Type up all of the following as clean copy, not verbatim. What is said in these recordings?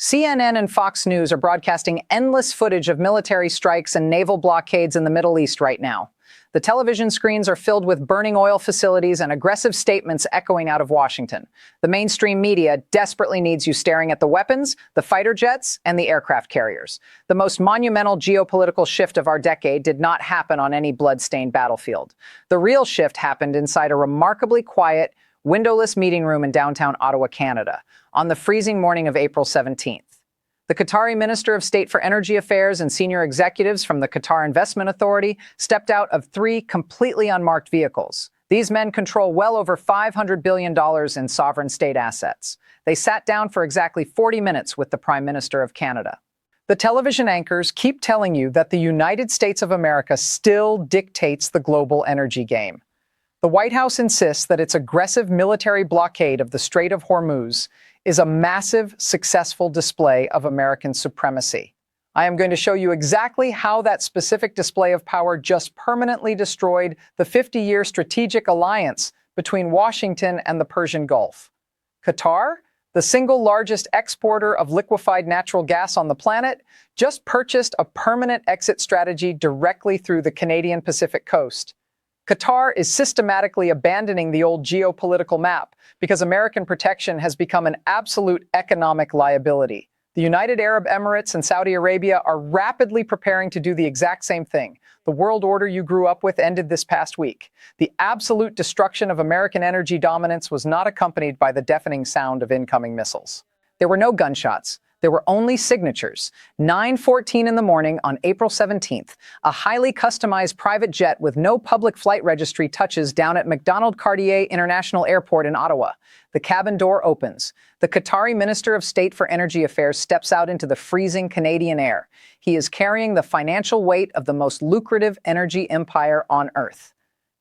CNN and Fox News are broadcasting endless footage of military strikes and naval blockades in the Middle East right now. The television screens are filled with burning oil facilities and aggressive statements echoing out of Washington. The mainstream media desperately needs you staring at the weapons, the fighter jets, and the aircraft carriers. The most monumental geopolitical shift of our decade did not happen on any blood-stained battlefield. The real shift happened inside a remarkably quiet, windowless meeting room in downtown Ottawa, Canada, on the freezing morning of April 17th. The Qatari Minister of State for Energy Affairs and senior executives from the Qatar Investment Authority stepped out of 3 completely unmarked vehicles. These men control well over $500 billion in sovereign state assets. They sat down for exactly 40 minutes with the Prime Minister of Canada. The television anchors keep telling you that the United States of America still dictates the global energy game. The White House insists that its aggressive military blockade of the Strait of Hormuz is a massive, successful display of American supremacy. I am going to show you exactly how that specific display of power just permanently destroyed the 50-year strategic alliance between Washington and the Persian Gulf. Qatar, the single largest exporter of liquefied natural gas on the planet, just purchased a permanent exit strategy directly through the Canadian Pacific coast. Qatar is systematically abandoning the old geopolitical map because American protection has become an absolute economic liability. The United Arab Emirates and Saudi Arabia are rapidly preparing to do the exact same thing. The world order you grew up with ended this past week. The absolute destruction of American energy dominance was not accompanied by the deafening sound of incoming missiles. There were no gunshots. There were only signatures. 9:14 in the morning on April 17th, a highly customized private jet with no public flight registry touches down at McDonald-Cartier International Airport in Ottawa. The cabin door opens. The Qatari Minister of State for Energy Affairs steps out into the freezing Canadian air. He is carrying the financial weight of the most lucrative energy empire on Earth.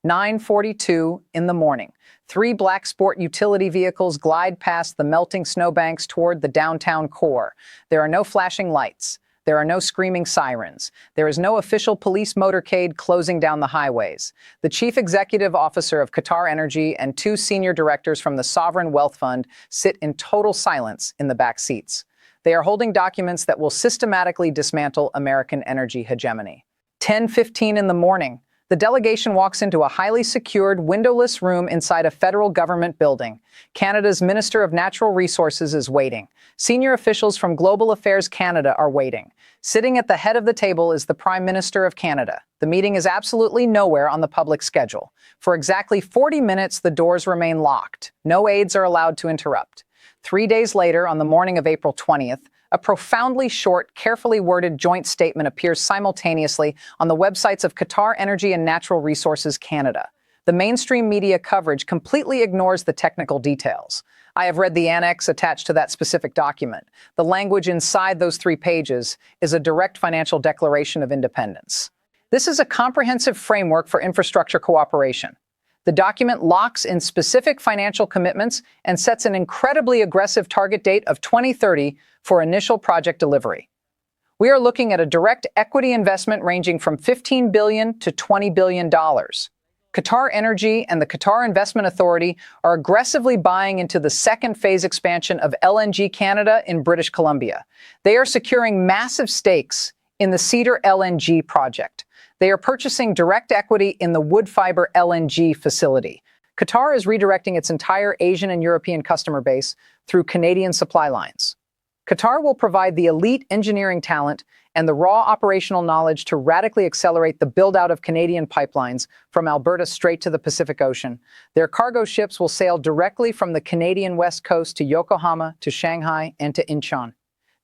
9:42 in the morning. 3 black sport utility vehicles glide past the melting snowbanks toward the downtown core. There are no flashing lights. There are no screaming sirens. There is no official police motorcade closing down the highways. The chief executive officer of Qatar Energy and 2 senior directors from the Sovereign Wealth Fund sit in total silence in the back seats. They are holding documents that will systematically dismantle American energy hegemony. 10:15 in the morning. The delegation walks into a highly secured, windowless room inside a federal government building. Canada's Minister of Natural Resources is waiting. Senior officials from Global Affairs Canada are waiting. Sitting at the head of the table is the Prime Minister of Canada. The meeting is absolutely nowhere on the public schedule. For exactly 40 minutes, the doors remain locked. No aides are allowed to interrupt. 3 days later, on the morning of April 20th, a profoundly short, carefully worded joint statement appears simultaneously on the websites of Qatar Energy and Natural Resources Canada. The mainstream media coverage completely ignores the technical details. I have read the annex attached to that specific document. The language inside those 3 pages is a direct financial declaration of independence. This is a comprehensive framework for infrastructure cooperation. The document locks in specific financial commitments and sets an incredibly aggressive target date of 2030 for initial project delivery. We are looking at a direct equity investment ranging from $15 billion to $20 billion. Qatar Energy and the Qatar Investment Authority are aggressively buying into the second phase expansion of LNG Canada in British Columbia. They are securing massive stakes in the Cedar LNG project. They are purchasing direct equity in the Woodfibre LNG facility. Qatar is redirecting its entire Asian and European customer base through Canadian supply lines. Qatar will provide the elite engineering talent and the raw operational knowledge to radically accelerate the build-out of Canadian pipelines from Alberta straight to the Pacific Ocean. Their cargo ships will sail directly from the Canadian west coast to Yokohama, to Shanghai, and to Incheon.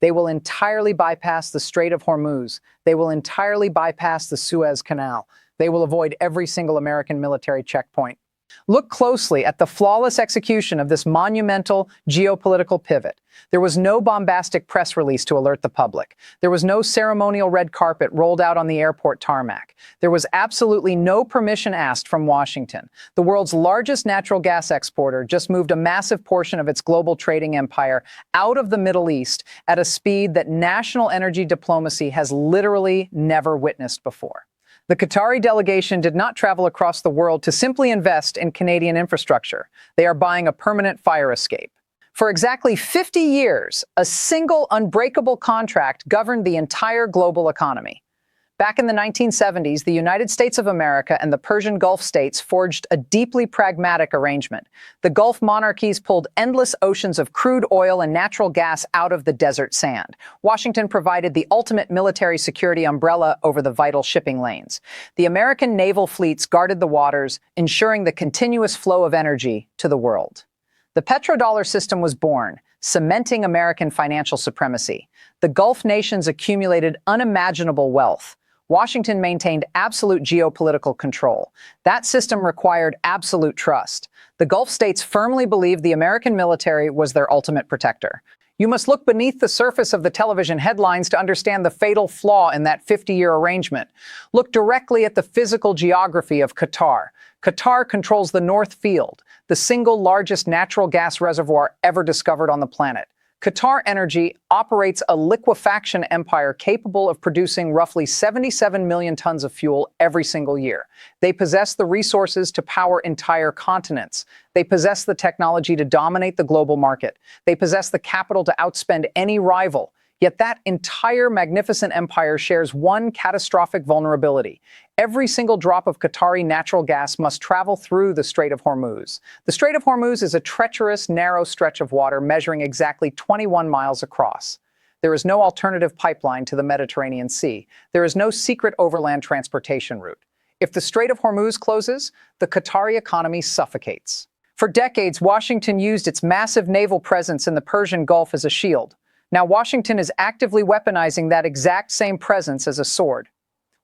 They will entirely bypass the Strait of Hormuz. They will entirely bypass the Suez Canal. They will avoid every single American military checkpoint. Look closely at the flawless execution of this monumental geopolitical pivot. There was no bombastic press release to alert the public. There was no ceremonial red carpet rolled out on the airport tarmac. There was absolutely no permission asked from Washington. The world's largest natural gas exporter just moved a massive portion of its global trading empire out of the Middle East at a speed that national energy diplomacy has literally never witnessed before. The Qatari delegation did not travel across the world to simply invest in Canadian infrastructure. They are buying a permanent fire escape. For exactly 50 years, a single unbreakable contract governed the entire global economy. Back in the 1970s, the United States of America and the Persian Gulf states forged a deeply pragmatic arrangement. The Gulf monarchies pulled endless oceans of crude oil and natural gas out of the desert sand. Washington provided the ultimate military security umbrella over the vital shipping lanes. The American naval fleets guarded the waters, ensuring the continuous flow of energy to the world. The petrodollar system was born, cementing American financial supremacy. The Gulf nations accumulated unimaginable wealth. Washington maintained absolute geopolitical control. That system required absolute trust. The Gulf states firmly believed the American military was their ultimate protector. You must look beneath the surface of the television headlines to understand the fatal flaw in that 50-year arrangement. Look directly at the physical geography of Qatar. Qatar controls the North Field, the single largest natural gas reservoir ever discovered on the planet. Qatar Energy operates a liquefaction empire capable of producing roughly 77 million tons of fuel every single year. They possess the resources to power entire continents. They possess the technology to dominate the global market. They possess the capital to outspend any rival. Yet that entire magnificent empire shares one catastrophic vulnerability. Every single drop of Qatari natural gas must travel through the Strait of Hormuz. The Strait of Hormuz is a treacherous, narrow stretch of water measuring exactly 21 miles across. There is no alternative pipeline to the Mediterranean Sea. There is no secret overland transportation route. If the Strait of Hormuz closes, the Qatari economy suffocates. For decades, Washington used its massive naval presence in the Persian Gulf as a shield. Now Washington is actively weaponizing that exact same presence as a sword.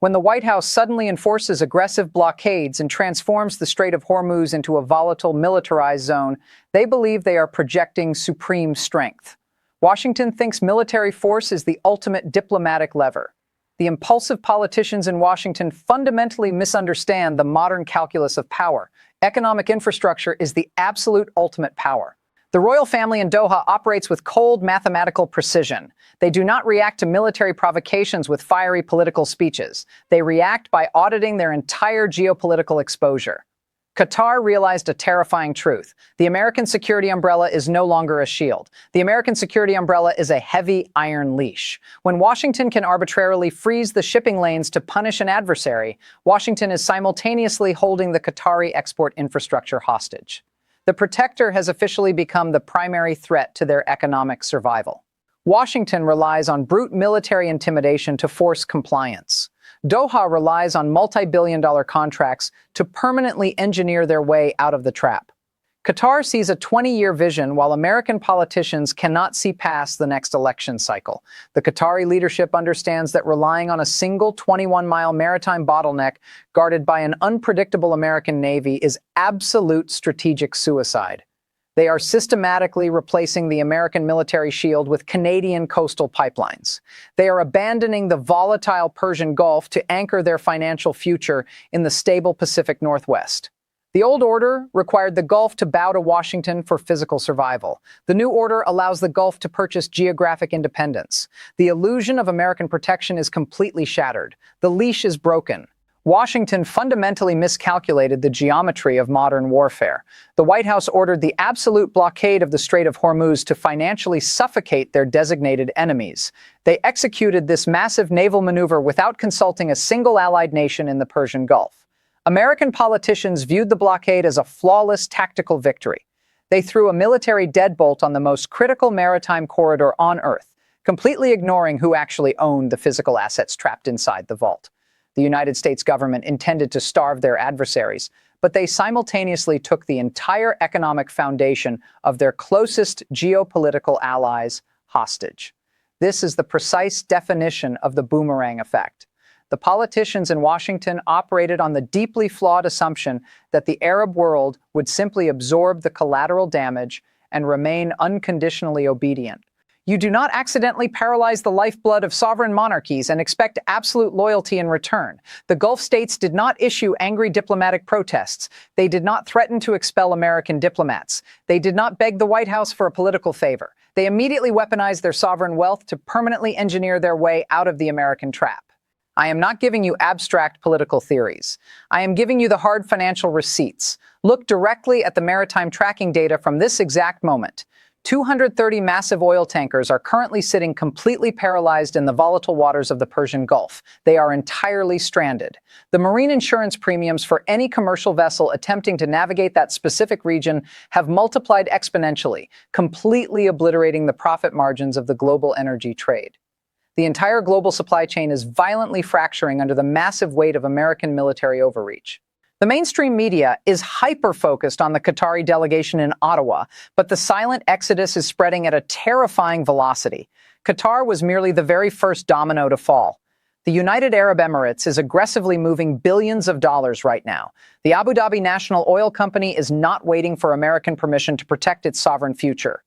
When the White House suddenly enforces aggressive blockades and transforms the Strait of Hormuz into a volatile, militarized zone, they believe they are projecting supreme strength. Washington thinks military force is the ultimate diplomatic lever. The impulsive politicians in Washington fundamentally misunderstand the modern calculus of power. Economic infrastructure is the absolute ultimate power. The royal family in Doha operates with cold mathematical precision. They do not react to military provocations with fiery political speeches. They react by auditing their entire geopolitical exposure. Qatar realized a terrifying truth. The American security umbrella is no longer a shield. The American security umbrella is a heavy iron leash. When Washington can arbitrarily freeze the shipping lanes to punish an adversary, Washington is simultaneously holding the Qatari export infrastructure hostage. The protector has officially become the primary threat to their economic survival. Washington relies on brute military intimidation to force compliance. Doha relies on multi-billion-dollar contracts to permanently engineer their way out of the trap. Qatar sees a 20-year vision while American politicians cannot see past the next election cycle. The Qatari leadership understands that relying on a single 21-mile maritime bottleneck guarded by an unpredictable American Navy is absolute strategic suicide. They are systematically replacing the American military shield with Canadian coastal pipelines. They are abandoning the volatile Persian Gulf to anchor their financial future in the stable Pacific Northwest. The old order required the Gulf to bow to Washington for physical survival. The new order allows the Gulf to purchase geographic independence. The illusion of American protection is completely shattered. The leash is broken. Washington fundamentally miscalculated the geometry of modern warfare. The White House ordered the absolute blockade of the Strait of Hormuz to financially suffocate their designated enemies. They executed this massive naval maneuver without consulting a single allied nation in the Persian Gulf. American politicians viewed the blockade as a flawless tactical victory. They threw a military deadbolt on the most critical maritime corridor on Earth, completely ignoring who actually owned the physical assets trapped inside the vault. The United States government intended to starve their adversaries, but they simultaneously took the entire economic foundation of their closest geopolitical allies hostage. This is the precise definition of the boomerang effect. The politicians in Washington operated on the deeply flawed assumption that the Arab world would simply absorb the collateral damage and remain unconditionally obedient. You do not accidentally paralyze the lifeblood of sovereign monarchies and expect absolute loyalty in return. The Gulf states did not issue angry diplomatic protests. They did not threaten to expel American diplomats. They did not beg the White House for a political favor. They immediately weaponized their sovereign wealth to permanently engineer their way out of the American trap. I am not giving you abstract political theories. I am giving you the hard financial receipts. Look directly at the maritime tracking data from this exact moment. 230 massive oil tankers are currently sitting completely paralyzed in the volatile waters of the Persian Gulf. They are entirely stranded. The marine insurance premiums for any commercial vessel attempting to navigate that specific region have multiplied exponentially, completely obliterating the profit margins of the global energy trade. The entire global supply chain is violently fracturing under the massive weight of American military overreach. The mainstream media is hyper-focused on the Qatari delegation in Ottawa, but the silent exodus is spreading at a terrifying velocity. Qatar was merely the very first domino to fall. The United Arab Emirates is aggressively moving billions of dollars right now. The Abu Dhabi National Oil Company is not waiting for American permission to protect its sovereign future.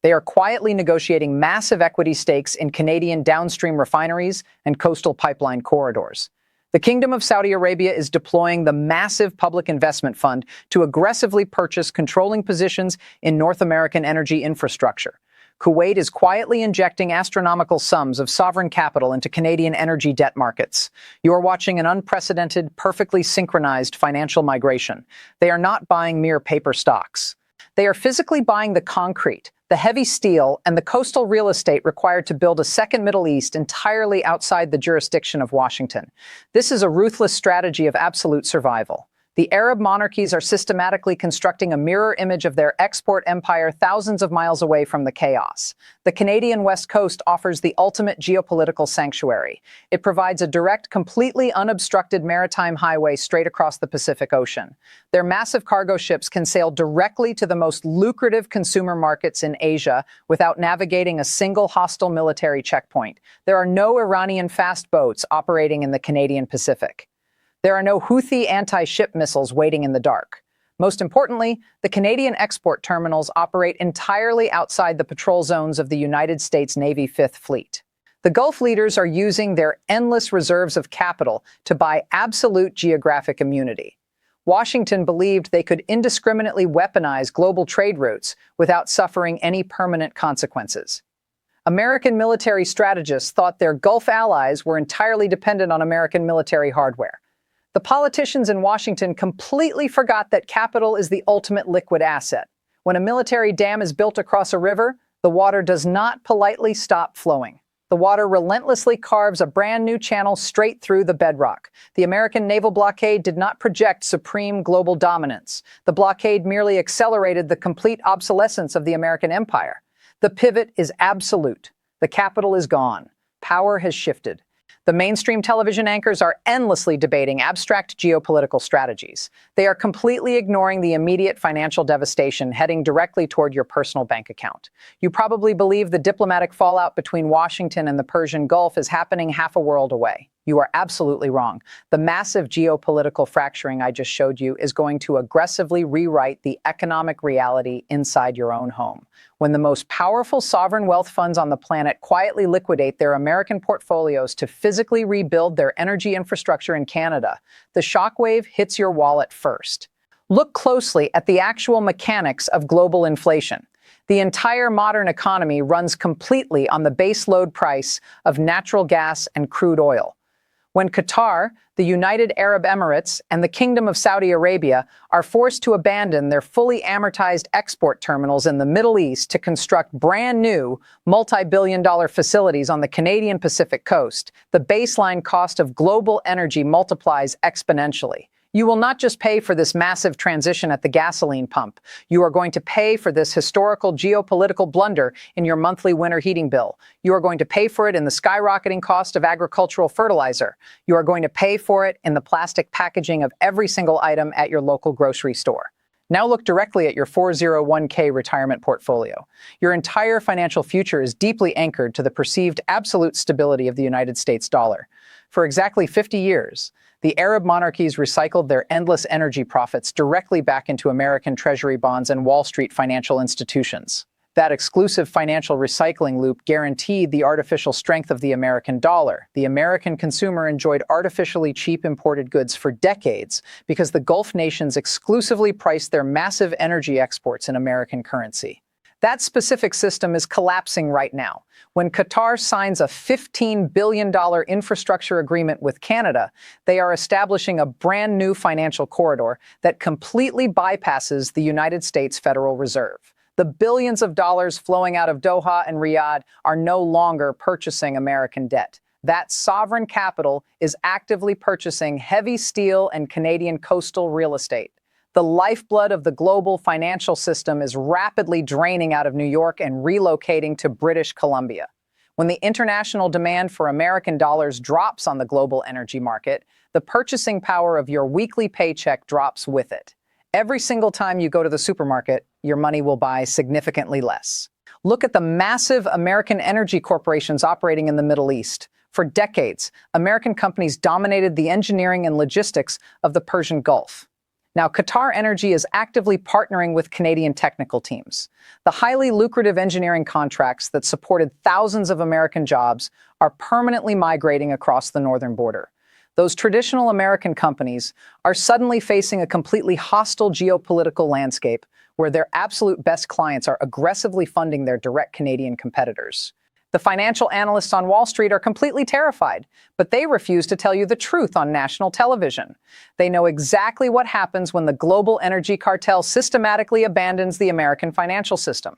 They are quietly negotiating massive equity stakes in Canadian downstream refineries and coastal pipeline corridors. The Kingdom of Saudi Arabia is deploying the massive public investment fund to aggressively purchase controlling positions in North American energy infrastructure. Kuwait is quietly injecting astronomical sums of sovereign capital into Canadian energy debt markets. You are watching an unprecedented, perfectly synchronized financial migration. They are not buying mere paper stocks. They are physically buying the concrete, the heavy steel, and the coastal real estate required to build a second Middle East entirely outside the jurisdiction of Washington. This is a ruthless strategy of absolute survival. The Arab monarchies are systematically constructing a mirror image of their export empire thousands of miles away from the chaos. The Canadian West Coast offers the ultimate geopolitical sanctuary. It provides a direct, completely unobstructed maritime highway straight across the Pacific Ocean. Their massive cargo ships can sail directly to the most lucrative consumer markets in Asia without navigating a single hostile military checkpoint. There are no Iranian fast boats operating in the Canadian Pacific. There are no Houthi anti-ship missiles waiting in the dark. Most importantly, the Canadian export terminals operate entirely outside the patrol zones of the United States Navy Fifth Fleet. The Gulf leaders are using their endless reserves of capital to buy absolute geographic immunity. Washington believed they could indiscriminately weaponize global trade routes without suffering any permanent consequences. American military strategists thought their Gulf allies were entirely dependent on American military hardware. The politicians in Washington completely forgot that capital is the ultimate liquid asset. When a military dam is built across a river, the water does not politely stop flowing. The water relentlessly carves a brand new channel straight through the bedrock. The American naval blockade did not project supreme global dominance. The blockade merely accelerated the complete obsolescence of the American empire. The pivot is absolute. The capital is gone. Power has shifted. The mainstream television anchors are endlessly debating abstract geopolitical strategies. They are completely ignoring the immediate financial devastation heading directly toward your personal bank account. You probably believe the diplomatic fallout between Washington and the Persian Gulf is happening half a world away. You are absolutely wrong. The massive geopolitical fracturing I just showed you is going to aggressively rewrite the economic reality inside your own home. When the most powerful sovereign wealth funds on the planet quietly liquidate their American portfolios to physically rebuild their energy infrastructure in Canada, the shockwave hits your wallet first. Look closely at the actual mechanics of global inflation. The entire modern economy runs completely on the base load price of natural gas and crude oil. When Qatar, the United Arab Emirates, and the Kingdom of Saudi Arabia are forced to abandon their fully amortized export terminals in the Middle East to construct brand new, multi-billion-dollar facilities on the Canadian Pacific coast, the baseline cost of global energy multiplies exponentially. You will not just pay for this massive transition at the gasoline pump. You are going to pay for this historical geopolitical blunder in your monthly winter heating bill. You are going to pay for it in the skyrocketing cost of agricultural fertilizer. You are going to pay for it in the plastic packaging of every single item at your local grocery store. Now look directly at your 401k retirement portfolio. Your entire financial future is deeply anchored to the perceived absolute stability of the United States dollar. For exactly 50 years, the Arab monarchies recycled their endless energy profits directly back into American Treasury bonds and Wall Street financial institutions. That exclusive financial recycling loop guaranteed the artificial strength of the American dollar. The American consumer enjoyed artificially cheap imported goods for decades because the Gulf nations exclusively priced their massive energy exports in American currency. That specific system is collapsing right now. When Qatar signs a $15 billion infrastructure agreement with Canada, they are establishing a brand new financial corridor that completely bypasses the United States Federal Reserve. The billions of dollars flowing out of Doha and Riyadh are no longer purchasing American debt. That sovereign capital is actively purchasing heavy steel and Canadian coastal real estate. The lifeblood of the global financial system is rapidly draining out of New York and relocating to British Columbia. When the international demand for American dollars drops on the global energy market, the purchasing power of your weekly paycheck drops with it. Every single time you go to the supermarket, your money will buy significantly less. Look at the massive American energy corporations operating in the Middle East. For decades, American companies dominated the engineering and logistics of the Persian Gulf. Now, Qatar Energy is actively partnering with Canadian technical teams. The highly lucrative engineering contracts that supported thousands of American jobs are permanently migrating across the northern border. Those traditional American companies are suddenly facing a completely hostile geopolitical landscape where their absolute best clients are aggressively funding their direct Canadian competitors. The financial analysts on Wall Street are completely terrified, but they refuse to tell you the truth on national television. They know exactly what happens when the global energy cartel systematically abandons the American financial system.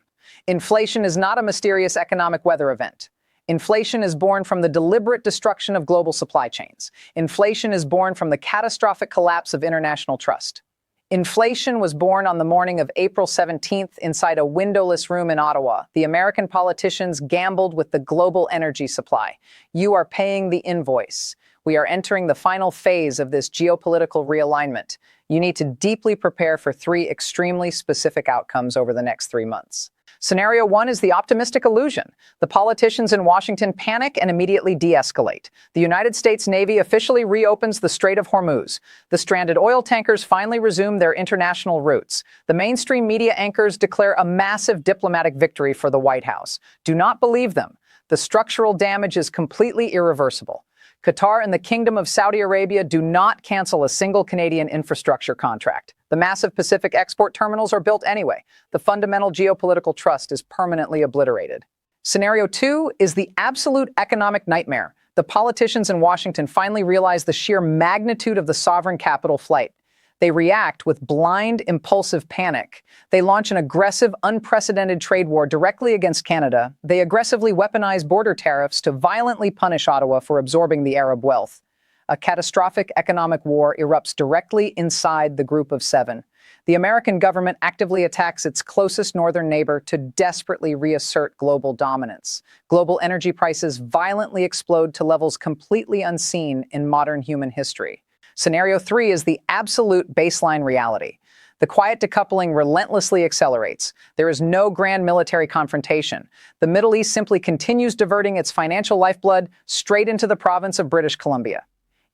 Inflation is not a mysterious economic weather event. Inflation is born from the deliberate destruction of global supply chains. Inflation is born from the catastrophic collapse of international trust. Inflation was born on the morning of April 17th inside a windowless room in Ottawa. The American politicians gambled with the global energy supply. You are paying the invoice. We are entering the final phase of this geopolitical realignment. You need to deeply prepare for three extremely specific outcomes over the next 3 months. Scenario 1 is the optimistic illusion. The politicians in Washington panic and immediately de-escalate. The United States Navy officially reopens the Strait of Hormuz. The stranded oil tankers finally resume their international routes. The mainstream media anchors declare a massive diplomatic victory for the White House. Do not believe them. The structural damage is completely irreversible. Qatar and the Kingdom of Saudi Arabia do not cancel a single Canadian infrastructure contract. The massive Pacific export terminals are built anyway. The fundamental geopolitical trust is permanently obliterated. Scenario 2 is the absolute economic nightmare. The politicians in Washington finally realize the sheer magnitude of the sovereign capital flight. They react with blind, impulsive panic. They launch an aggressive, unprecedented trade war directly against Canada. They aggressively weaponize border tariffs to violently punish Ottawa for absorbing the Arab wealth. A catastrophic economic war erupts directly inside the Group of Seven. The American government actively attacks its closest northern neighbor to desperately reassert global dominance. Global energy prices violently explode to levels completely unseen in modern human history. Scenario 3 is the absolute baseline reality. The quiet decoupling relentlessly accelerates. There is no grand military confrontation. The Middle East simply continues diverting its financial lifeblood straight into the province of British Columbia.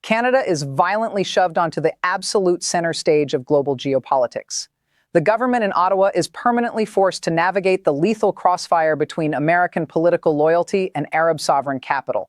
Canada is violently shoved onto the absolute center stage of global geopolitics. The government in Ottawa is permanently forced to navigate the lethal crossfire between American political loyalty and Arab sovereign capital.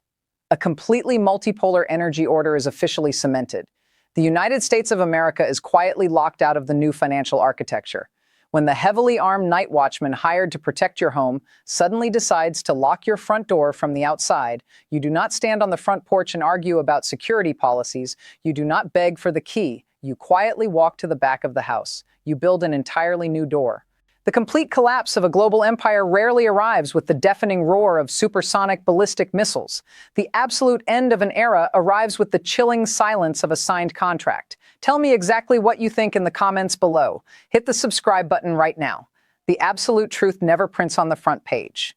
A completely multipolar energy order is officially cemented. The United States of America is quietly locked out of the new financial architecture. When the heavily armed night watchman hired to protect your home suddenly decides to lock your front door from the outside, you do not stand on the front porch and argue about security policies. You do not beg for the key. You quietly walk to the back of the house. You build an entirely new door. The complete collapse of a global empire rarely arrives with the deafening roar of supersonic ballistic missiles. The absolute end of an era arrives with the chilling silence of a signed contract. Tell me exactly what you think in the comments below. Hit the subscribe button right now. The absolute truth never prints on the front page.